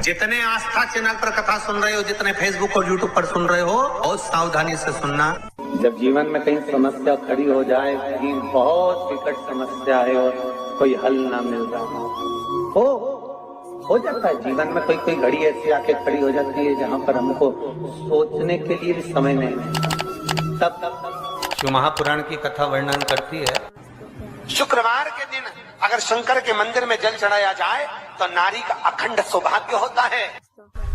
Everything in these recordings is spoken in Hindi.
जितने आस्था चैनल पर कथा सुन रहे हो, जितने फेसबुक और यूट्यूब पर सुन रहे हो, बहुत सावधानी से सुनना। जब जीवन में कहीं समस्या खड़ी हो जाए, कहीं बहुत विकट समस्या है और कोई हल ना मिल रहा हो जाता है जीवन में, कोई घड़ी ऐसी आके खड़ी हो जाती है जहाँ पर हमको सोचने के लिए भी समय नहीं है। तब शिव महापुराण की कथा वर्णन करती है, शुक्रवार के दिन अगर शंकर के मंदिर में जल चढ़ाया जाए तो नारी का अखंड सौभाग्य होता है।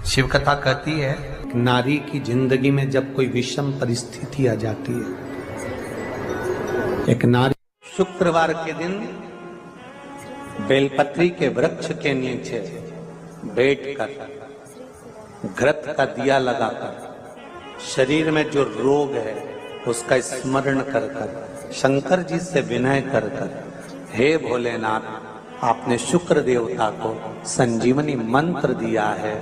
शिव कथा कहती है, नारी की जिंदगी में जब कोई विषम परिस्थिति आ जाती है, एक नारी शुक्रवार के दिन बेलपत्री के वृक्ष के नीचे बैठकर घृत का दिया लगाकर शरीर में जो रोग है उसका स्मरण कर कर शंकर जी से विनय कर कर, हे भोलेनाथ, आपने शुक्र देवता को संजीवनी मंत्र दिया है,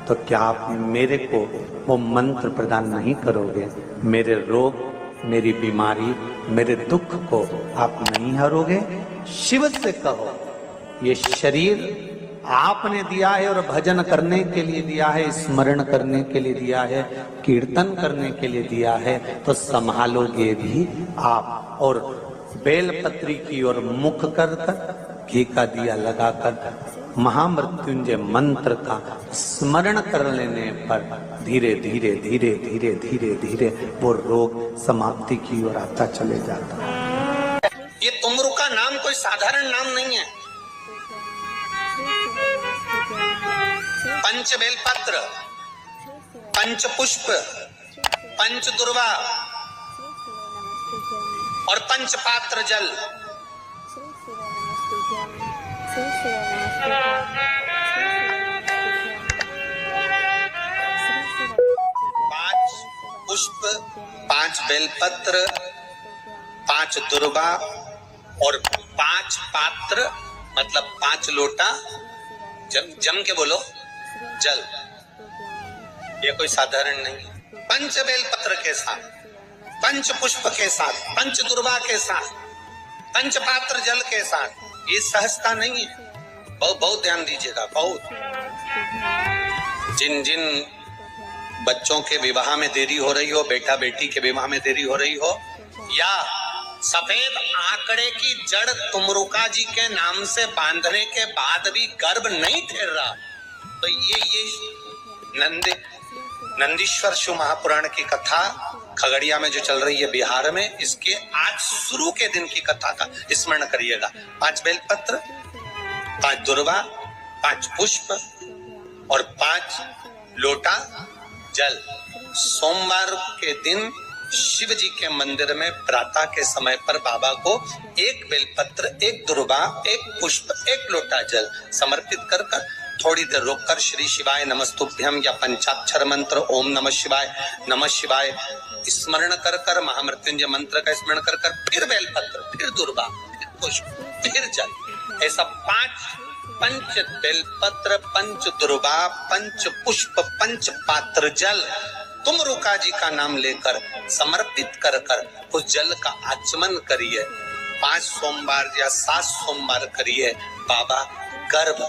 तो क्या आप मेरे को वो मंत्र प्रदान नहीं करोगे? मेरे रोग, मेरी बीमारी, मेरे दुख को आप नहीं हरोगे? शिव से कहो, ये शरीर आपने दिया है और भजन करने के लिए दिया है, स्मरण करने के लिए दिया है, कीर्तन करने के लिए दिया है, तो संभालोगे भी आप। और बेलपत्री की ओर मुख कर कर घी का दिया लगाकर महामृत्युंजय मंत्र का स्मरण कर लेने पर धीरे धीरे धीरे धीरे धीरे धीरे वो रोग समाप्ति की ओर आता चले जाता है। ये तुमरू का नाम कोई साधारण नाम नहीं है। पंच बेलपत्र, पंच पुष्प, पंच दुर्वा और पंच पात्र जल, पांच पुष्प, पांच बेलपत्र, पांच दुर्वा और पांच पात्र, मतलब 5 लोटा जम के बोलो जल। ये कोई साधारण नहीं। पंच बेलपत्र के साथ, पंच पुष्प के साथ, पंच दुर्वा के साथ, पंच पात्र जल के साथ, ये सहजता नहीं है। बहुत ध्यान दीजिएगा। बहुत जिन जिन बच्चों के विवाह में देरी हो रही हो, बेटा बेटी के विवाह में देरी हो रही हो, या सफेद आंकड़े की जड़ तुमरुका जी के नाम से बांधने के बाद भी गर्भ नहीं ठहर रहा, तो ये नंदीश्वर शिव महापुराण की कथा खगड़िया में जो चल रही है बिहार में, इसके आज शुरू के दिन की कथा का स्मरण करिएगा। 5 बेलपत्र, 5 दुर्वा, 5 पुष्प और 5 लोटा जल। सोमवार के दिन शिव जी के मंदिर में प्रातः के समय पर बाबा को 1 बेलपत्र, 1 दुर्वा, 1 पुष्प, 1 लोटा जल समर्पित कर कर थोड़ी देर रोककर श्री शिवाय नमस्तुभ्यम या पंचाक्षर मंत्र ओम नमः शिवाय स्मरण कर कर, महामृत्युंजय मंत्र का स्मरण कर कर, फिर बेलपत्र, फिर दुर्वा, फिर पुष्प, फिर जल। ऐसा 5 पंच बेलपत्र, पंच दुर्वा, पंच पुष्प, पंच पात्र जल तुमरुका जी का नाम लेकर समर्पित कर कर उस जल का आचमन करिए। 5 सोमवार या 7 सोमवार करिए, बाबा गर्भ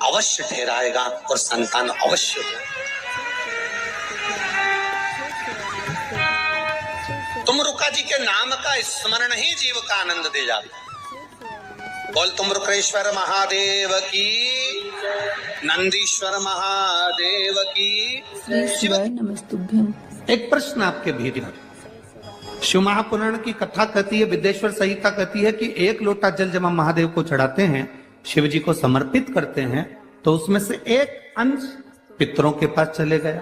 अवश्य ठहराएगा और संतान अवश्य हो। तुमरुका जी के नाम का स्मरण ही जीव का आनंद दे जाता है। बोल तुमरुकेश्वर महादेव की, नंदीश्वर महादेव की। एक प्रश्न आपके भीतर, शिव महापुराण की कथा कहती है, विदेश्वर संहिता कहती है कि 1 लोटा जल जब हम महादेव को चढ़ाते हैं, शिव जी को समर्पित करते हैं, तो उसमें से 1 अंश पितरों के पास चले गया,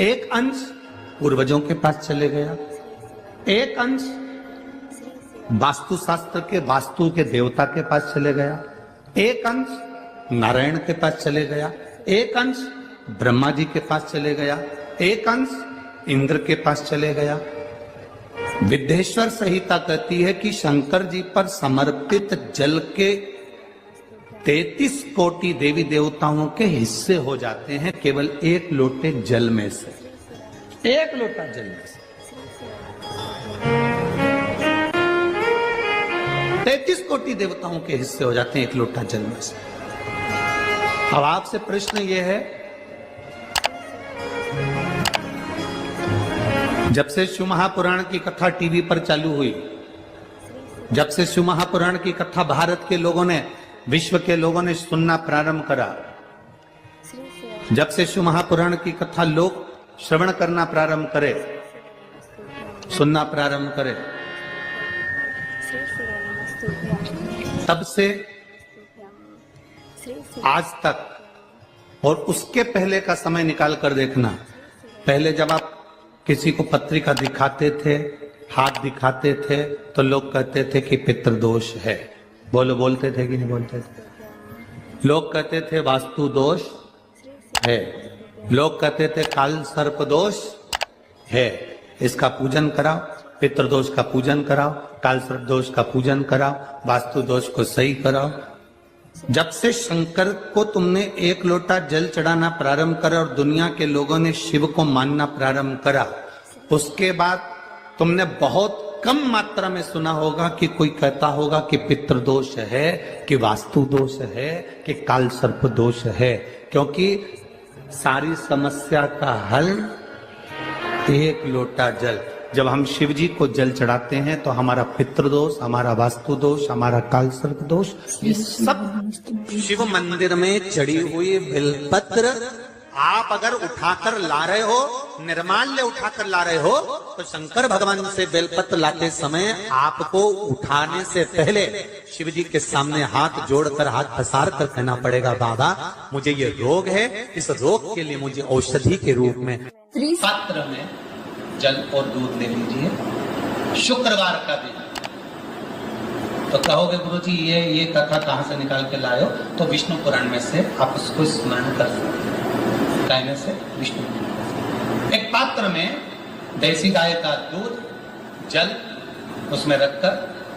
1 अंश पूर्वजों के पास चले गया, 1 अंश वास्तु शास्त्र के वास्तु के देवता के पास चले गया, 1 अंश नारायण के पास चले गया, 1 अंश ब्रह्मा जी के पास चले गया, 1 अंश इंद्र के पास चले गया। विदेश्वर संहिता कहती है कि शंकर जी पर समर्पित जल के 33 कोटि देवी देवताओं के हिस्से हो जाते हैं केवल 1 लोटे जल में से, 1 लोटा जल में से 33 कोटि देवताओं के हिस्से हो जाते हैं 1 लोटा जल में से। अब आपसे प्रश्न ये है, जब से शिव महापुराण की कथा टीवी पर चालू हुई, जब से शिव महापुराण की कथा भारत के लोगों ने, विश्व के लोगों ने सुनना प्रारंभ करा, जब से शिव महापुराण की कथा लोग श्रवण करना प्रारंभ करे, सुनना प्रारंभ करे, तब से आज तक और उसके पहले का समय निकाल कर देखना। पहले जब आप किसी को पत्रिका दिखाते थे, हाथ दिखाते थे, तो लोग कहते थे कि पितृदोष है। बोलते थे कि नहीं बोलते थे? लोग कहते थे वास्तु दोष है, लोग कहते थे काल सर्प दोष है, इसका पूजन कराओ, पितृदोष का पूजन कराओ, काल सर्प दोष का पूजन कराओ, वास्तु दोष को सही कराओ। जब से शंकर को तुमने एक लोटा जल चढ़ाना प्रारंभ करा और दुनिया के लोगों ने शिव को मानना प्रारंभ करा, उसके बाद तुमने बहुत कम मात्रा में सुना होगा कि कोई कहता होगा कि पितृदोष है, कि वास्तु दोष है, कि काल सर्प दोष है। क्योंकि सारी समस्या का हल एक लोटा जल। जब हम शिव जी को जल चढ़ाते हैं तो हमारा पितृदोष, हमारा वास्तु दोष, हमारा काल सर्प दोष, ये सब शिव मंदिर में चढ़ी हुई बेलपत्र आप अगर उठाकर ला रहे हो, निर्माल्य उठाकर ला रहे हो, तो शंकर भगवान से बेलपत्र लाते समय आपको उठाने से पहले शिव जी के सामने हाथ जोड़कर, हाथ पसार कर कहना पड़ेगा, बाबा मुझे ये रोग है, इस रोग के लिए मुझे औषधि के रूप में पात्र में जल और दूध ले लीजिए। शुक्रवार का दिन तो कहोगे गुरुजी ये कथा कहां से निकाल के लाए हो? तो विष्णु पुराण में से आप उसको स्मरण कर सकते हैं। कहने से विष्णु, एक पात्र में देसी गाय का दूध, जल उसमें रखकर,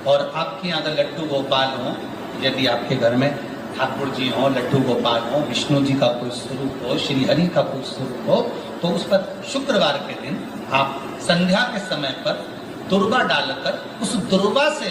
और आपके यहाँ अगर लड्डू गोपाल हो, यदि आपके घर में ठाकुर जी हो, लड्डू गोपाल हो, विष्णु जी का कोई स्वरूप हो, श्री हरि का कोई स्वरूप हो, तो उस पर शुक्रवार के दिन आप संध्या के समय पर दुर्वा डालकर, उस दुर्वा से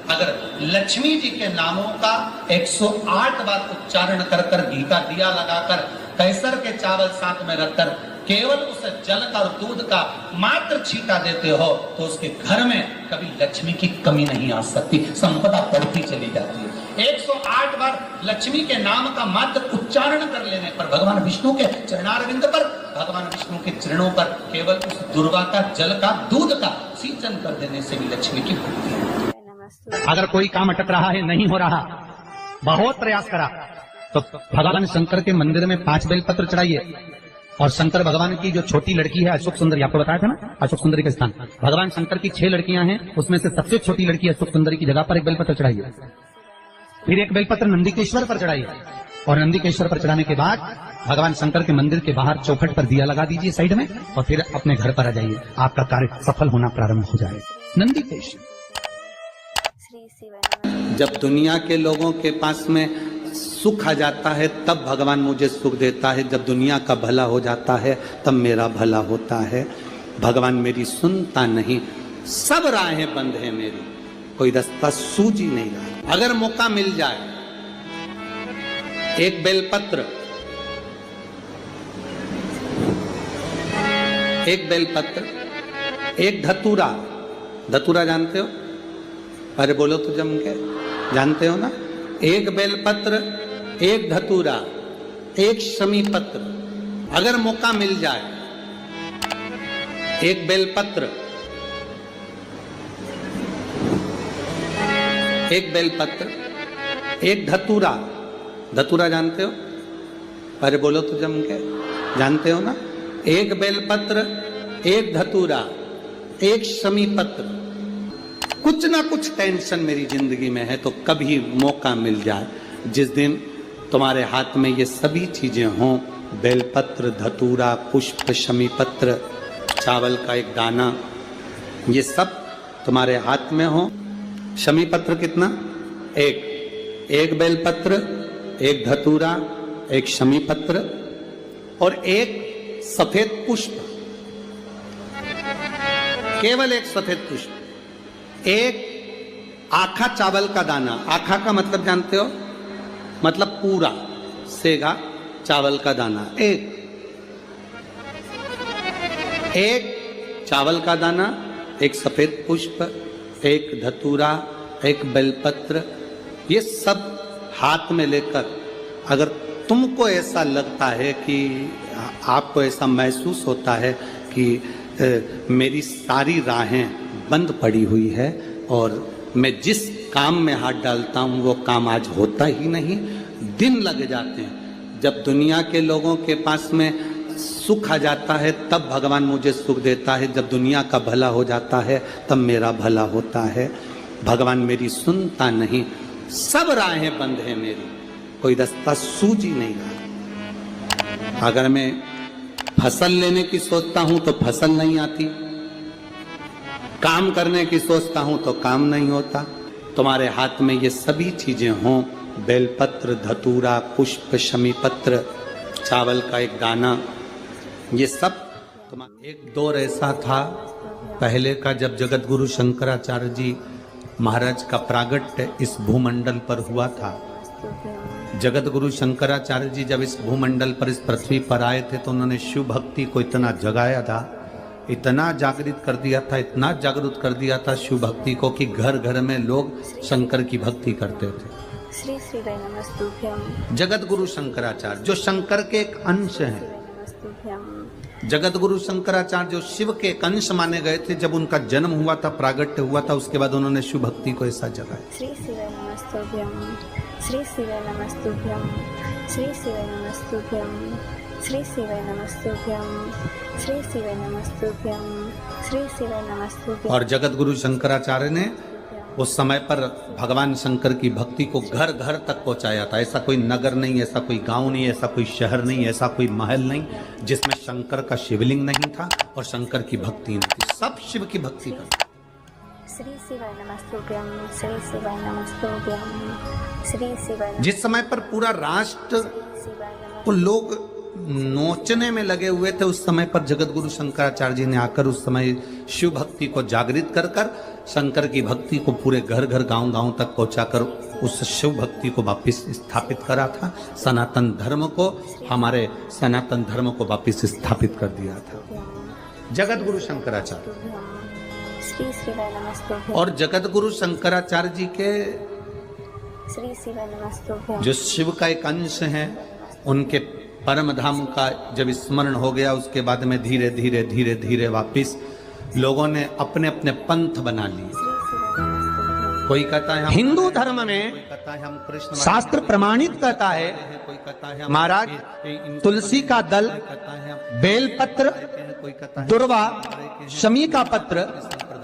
अगर लक्ष्मी जी के नामों का 108 बार उच्चारण कर कर, घी का दिया लगाकर, कैसर के चावल साथ में रखकर केवल उस जल का और दूध का मात्र छींटा देते हो, तो उसके घर में कभी लक्ष्मी की कमी नहीं आ सकती, संपदा बढ़ती चली जाती है। 108 बार लक्ष्मी के नाम का मात्र उच्चारण कर लेने पर, भगवान विष्णु के चरणारविंद पर, भगवान विष्णु के चरणों पर केवल उस दुर्वा का जल का दूध का सिंचन कर देने से भी लक्ष्मी की भक्ति है। अगर कोई काम अटक रहा है, नहीं हो रहा, बहुत प्रयास करा, तो भगवान शंकर के मंदिर में 5 बेलपत्र चढ़ाइए। और शंकर भगवान की जो छोटी लड़की है अशोक सुंदरी, आपको बताया था ना अशोक सुंदरी का स्थान, भगवान शंकर की 6 लड़कियां हैं, उसमें से सबसे छोटी लड़की अशोक सुंदरी की जगह पर एक बेलपत्र चढ़ाइए। फिर एक बेलपत्र नंदीकेश्वर पर चढ़ाइए, और नंदीकेश्वर पर चढ़ाने के बाद भगवान शंकर के मंदिर के बाहर चौखट पर दिया लगा दीजिए साइड में, और फिर अपने घर पर आ जाइए, आपका कार्य सफल होना प्रारंभ हो जाएगा। नंदीकेश्वर। जब दुनिया के लोगों के पास में सुख आ जाता है तब भगवान मुझे सुख देता है, जब दुनिया का भला हो जाता है तब मेरा भला होता है। भगवान मेरी सुनता नहीं, सब राहें बंद है मेरी, कोई रास्ता सूझ ही नहीं रहा। अगर मौका मिल जाए, एक बेलपत्र, एक बेलपत्र, एक धतूरा, धतूरा जानते हो? अरे बोलो तो जम के, जानते हो ना? एक बेलपत्र, एक धतूरा, एक शमी पत्र, अगर मौका मिल जाए, एक बेलपत्र, एक बेलपत्र, एक धतूरा, धतूरा जानते हो? अरे बोलो तो जम के, जानते हो ना? एक बेलपत्र, एक धतूरा, एक शमी पत्र। कुछ ना कुछ टेंशन मेरी जिंदगी में है, तो कभी मौका मिल जाए, जिस दिन तुम्हारे हाथ में ये सभी चीजें हों, बेलपत्र, धतूरा, पुष्प, शमी पत्र, चावल का एक दाना, ये सब तुम्हारे हाथ में हो। शमी पत्र कितना? एक बेलपत्र, एक धतूरा, एक शमी पत्र और एक सफेद पुष्प, केवल एक सफेद पुष्प, एक आखा चावल का दाना। आखा का मतलब जानते हो? मतलब पूरा, सेगा चावल का दाना, एक चावल का दाना, एक सफेद पुष्प, एक धतूरा, एक बेलपत्र, ये सब हाथ में लेकर अगर तुमको ऐसा लगता है कि आपको ऐसा महसूस होता है कि मेरी सारी राहें बंद पड़ी हुई है और मैं जिस काम में हाथ डालता हूँ वो काम आज होता ही नहीं, दिन लग जाते हैं। जब दुनिया के लोगों के पास में सुख आ जाता है तब भगवान मुझे सुख देता है, जब दुनिया का भला हो जाता है तब मेरा भला होता है। भगवान मेरी सुनता नहीं, सब राहें बंद है मेरी, कोई रास्ता सूझ ही नहीं रहा। अगर मैं फसल लेने की सोचता हूं तो फसल नहीं आती, काम करने की सोचता हूं तो काम नहीं होता। तुम्हारे हाथ में ये सभी चीजें हों, बेलपत्र, धतूरा, पुष्प, शमी पत्र, चावल का एक दाना, ये सब तुम्हारा। एक दौर ऐसा था पहले का जब जगत गुरु शंकराचार्य जी महाराज का प्रागट्य इस भूमंडल पर हुआ था। जगत गुरु शंकराचार्य जी जब इस भूमंडल पर, इस पृथ्वी पर आए थे तो उन्होंने शिव भक्ति को इतना जगाया था, इतना जागृत कर दिया था, इतना जागृत कर दिया था शिव भक्ति को कि घर घर में लोग शंकर की भक्ति करते थे। श्री श्री नमस्तुभ्यं। जगत गुरु शंकराचार्य जो शंकर के एक अंश हैं, जगत गुरु शंकराचार्य जो शिव के एक अंश माने गए थे, जब उनका जन्म हुआ था, प्रागट्य हुआ था, उसके बाद उन्होंने शिव भक्ति को ऐसा जगाया। श्री शिव नमस्तुभ्यं, श्री शिव नमस्तुभ्यं, श्री शिव नमस्तुभ्यं, श्री शिव नमस्तुभ्यं, श्री शिव नमस्तुभ्यं, श्री शिव नमस्तुभ्यं। और जगत गुरु शंकराचार्य ने उस समय पर भगवान शंकर की भक्ति को घर घर तक पहुंचाया था। ऐसा कोई नगर नहीं, ऐसा कोई गांव नहीं, ऐसा कोई शहर नहीं, ऐसा कोई महल नहीं जिसमें शंकर का शिवलिंग नहीं था और शंकर की भक्ति नहीं थी। सब शिव की भक्ति करते। श्री शिव नमस्तुभ्यं, श्री शिव नमस्तुभ्यं, श्री शिव। जिस समय पर पूरा राष्ट्र को लोग नोचने में लगे हुए थे, उस समय पर जगत गुरु शंकराचार्य जी ने आकर उस समय शिव भक्ति को जागृत कर कर शंकर की भक्ति को पूरे घर घर गांव गांव तक पहुंचाकर उस शिव भक्ति को वापिस स्थापित करा था। सनातन धर्म को, हमारे सनातन धर्म को वापिस स्थापित कर दिया था जगत गुरु शंकराचार्य। श्री शिव नमस्तुभ्यं। और जगत गुरु शंकराचार्य जी के श्री शिव नमस्तुभ्यं, जो शिव का एक अंश है, उनके परम धाम का जब स्मरण हो गया, उसके बाद में धीरे धीरे धीरे धीरे वापिस लोगों ने अपने अपने पंथ बना लिए। कोई कहता है हिंदू धर्म में, कोई कहता है हम कृष्ण, शास्त्र प्रमाणित कहता है, कोई कहता है महाराज तुलसी का दल, बेलपत्र, दुर्वा, शमी का पत्र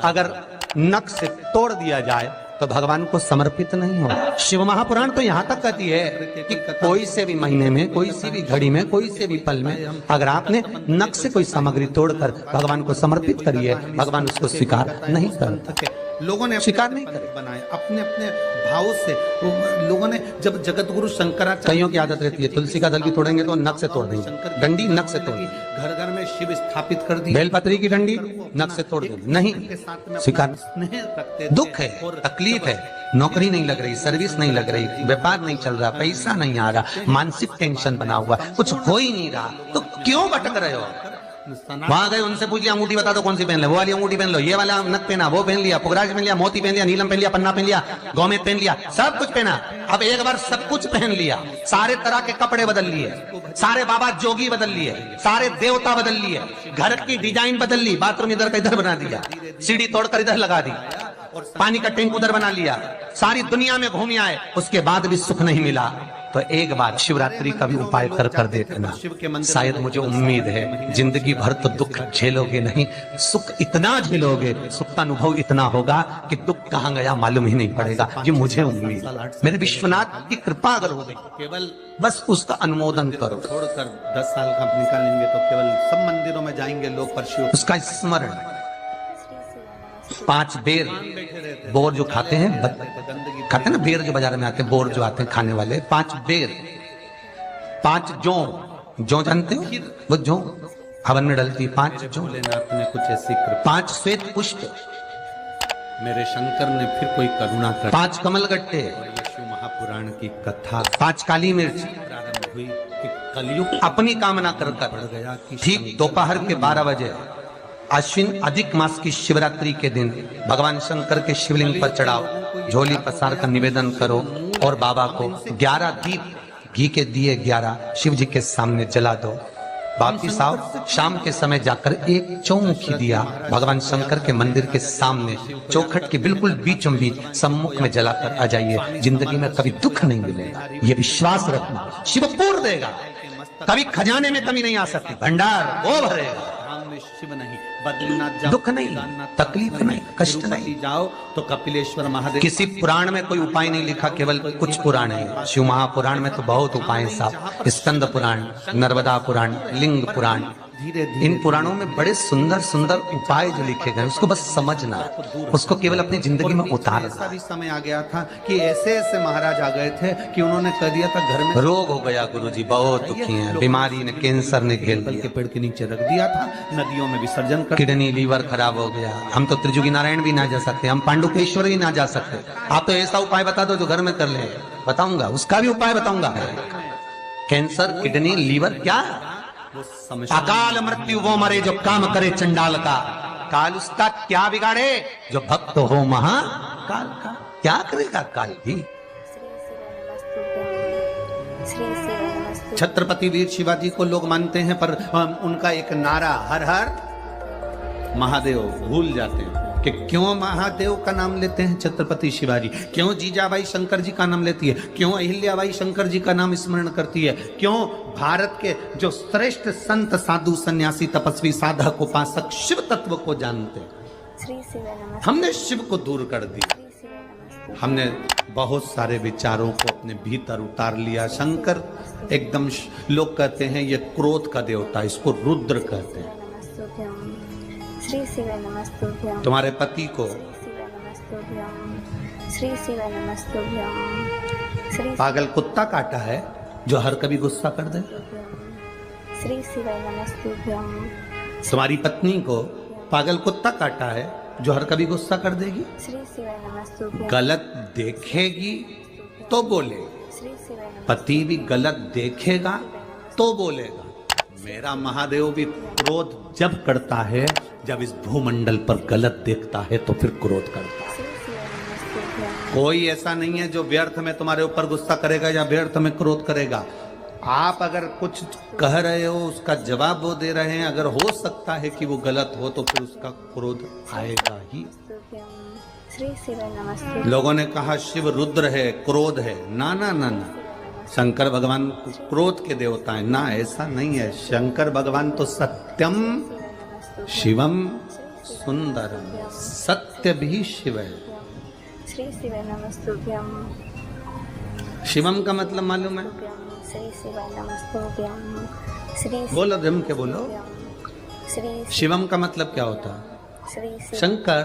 अगर नख से तोड़ दिया जाए तो भगवान को समर्पित नहीं हो। शिव महापुराण तो यहाँ तक कहती है कि कोई से भी महीने में, कोई सी भी घड़ी में, कोई से भी पल में अगर आपने नख से कोई सामग्री तोड़कर भगवान को समर्पित करी है, भगवान उसको स्वीकार नहीं करते। लोगों ने स्वीकार नहीं बनाए अपने अपने भाव से। लोगों ने जब जगत गुरु शंकराचार्य, कईयों की आदत रहती है तुलसी का दल भी तोड़ेंगे तो नख से तोड़ देंगे, डंडी नख से तोड़, घर घर में शिव स्थापित कर दी, बेलपत्री की डंडी नख से तोड़ देंगे, नहीं स्वीकार। दुख है, तकलीफ है, नौकरी नहीं लग रही, सर्विस नहीं लग रही, व्यापार नहीं चल रहा, पैसा नहीं आ रहा, मानसिक टेंशन बना हुआ, कुछ हो ही नहीं रहा, तो क्यों भटक रहे हो? वहां गए, उनसे पूछ लिया अंगूठी बता दो कौन सी पहन ले, वो वाली अंगूठी पहन लो, ये वाला नथ पहना, वो पहन लिया, पुगराज पहन लिया, मोती पहन लिया, नीलम पहन लिया, पन्ना पहन लिया, गौमेद पहन लिया, सब कुछ पहना। अब एक बार सब कुछ पहन लिया, सारे तरह के कपड़े बदल लिए, सारे बाबा जोगी बदल लिए, सारे देवता बदल लिए, घर की डिजाइन बदल ली, बाथरूम इधर का इधर बना दिया, सीढ़ी तोड़कर इधर लगा दी, पानी का टैंक उधर बना लिया, सारी दुनिया में घूम आए, उसके बाद भी सुख नहीं मिला। तो एक बार शिवरात्रि का भी उपाय कर देखना, शायद मुझे उम्मीद है जिंदगी भर तो दुख झेलोगे नहीं, सुख इतना झेलोगे, सुख का अनुभव इतना होगा कि दुख कहाँ गया मालूम ही नहीं पड़ेगा। ये मुझे उम्मीद, मेरे विश्वनाथ की कृपा अगर हो गई, केवल बस उसका अनुमोदन करो। छोड़कर 10 साल का निकालेंगे तो केवल सब मंदिरों में जाएंगे लोग, पर शिव उसका स्मरण। 5 बेर बोर जो खाते हैं, खाते हैं ना बेर जो बाजार में आते हैं, बोर जो आते हैं खाने वाले, 5 बेर, 5 जौ जानते हो, वो जौ हवन में डलती, 5 जौ लेना अपने कुछ ऐसी, 5 श्वेत पुष्प, मेरे शंकर ने फिर कोई करुणा कर, 5 कमल गट्टे, और ये शिव महापुराण की कथा, 5 काली मिर्च प्रारंभ हुई। कि कलयुग अपनी कामना कर गया कि ठीक दोपहर के 12 बजे अश्विन अधिक मास की शिवरात्रि के दिन भगवान शंकर के शिवलिंग पर चढ़ाओ, झोली पसार कर निवेदन करो और बाबा को 11 दीप घी के दिए 11 शिव जी के सामने जला दो। वापिस आओ, शाम के समय जाकर एक चौमुखी दिया भगवान शंकर के मंदिर के सामने चौखट के बिल्कुल बीचों बीच सम्मुख में जलाकर आ जाइए। जिंदगी में कभी दुख नहीं मिलेगा, ये विश्वास रखना। शिव पूर्ण देगा, कभी खजाने में कमी नहीं आ सकती, भंडार वो भरेगा। शिव नहीं, बद्रीनाथ जाओ, दुख नहीं, तकलीफ नहीं, कष्ट नहीं। जाओ तो कपिलेश्वर महादेव। किसी पुराण में कोई उपाय नहीं लिखा, केवल कुछ पुराण है। शिव महापुराण में तो बहुत उपाय हैं साहब, स्कंद पुराण, नर्मदा पुराण, लिंग पुराण, धीरे धीरे इन पुराणों में बड़े सुंदर सुंदर उपाय जो लिखे गए, उसको बस समझना, उसको केवल अपनी जिंदगी में उतारना। ऐसा भी समय आ गया था कि ऐसे ऐसे महाराज आ गए थे कि उन्होंने कह दिया था घर में रोग हो गया, गुरुजी बहुत दुखी हैं, बीमारी ने, कैंसर ने घेर पीपल के लिया, पेड़ के नीचे रख दिया था, नदियों में विसर्जन कर। किडनी लीवर खराब हो गया। हम तो त्रिजुगी नारायण भी ना जा सकते, हम पांडुकेश्वर भी ना जा सकते। आप तो ऐसा उपाय बता दो जो घर में कर ले, बताऊंगा, उसका भी उपाय बताऊंगा। कैंसर, किडनी, लीवर, क्या अकाल मृत्यु वो मरे जो काम करे चंडाल का, काल उसका क्या बिगाड़े जो भक्त हो महाकाल का। क्या करेगा काल भी। श्री शिवाय नमस्तुभ्यं। छत्रपति वीर शिवाजी को लोग मानते हैं, पर उनका एक नारा हर हर महादेव भूल जाते हैं कि क्यों महादेव का नाम लेते हैं छत्रपति शिवाजी, क्यों जीजाबाई शंकर जी का नाम लेती है, क्यों अहिल्याबाई शंकर जी का नाम स्मरण करती है, क्यों भारत के जो श्रेष्ठ संत साधु सन्यासी तपस्वी साधक उपासक शिव तत्व को जानते हैं। श्री शिवाय नमस्तुभ्यं। हमने शिव को दूर कर दिया, श्री शिवाय नमस्तुभ्यं। हमने बहुत सारे विचारों को अपने भीतर उतार लिया। शंकर एकदम लोग कहते हैं ये क्रोध का देवता, इसको रुद्र कहते हैं। श्री शिवाय नमस्तुभ्यं। तुम्हारे पति को श्री शिवाय नमस्तुभ्यं। श्री शिवाय नमस्तुभ्यं। श्री पागल कुत्ता काटा है जो हर कभी गुस्सा कर दे। श्री शिवाय नमस्तुभ्यं। तुम्हारी पत्नी को पागल कुत्ता काटा है जो हर कभी गुस्सा कर देगी, श्री शिवाय नमस्तुभ्यं। गलत देखेगी तो बोलेगी। श्री शिवाय नमस्तुभ्यं। पति भी गलत देखेगा तो बोलेगा। मेरा महादेव भी क्रोध जब करता है, जब इस भूमंडल पर गलत देखता है तो फिर क्रोध करता है। श्री शिवाय नमस्तुभ्यं। कोई ऐसा नहीं है जो व्यर्थ में तुम्हारे ऊपर गुस्सा करेगा या व्यर्थ में क्रोध करेगा। आप अगर कुछ कह रहे हो, उसका जवाब वो दे रहे हैं, अगर हो सकता है कि वो गलत हो तो फिर उसका क्रोध आएगा ही। श्री शिवाय नमस्तुभ्यं। लोगों ने कहा शिव रुद्र है, क्रोध है। ना ना ना ना, शंकर भगवान क्रोध के देवता है ना, ऐसा नहीं है। शंकर भगवान तो सत्यम शिवम सुंदरम, सत्य भी शिव है। श्री शिवाय नमस्तुभ्यं। शिवम का मतलब मालूम है? श्री शिवाय नमस्तुभ्यं। श्री बोलो, जम के बोलो। श्री शिवम का मतलब क्या होता है? श्री शंकर।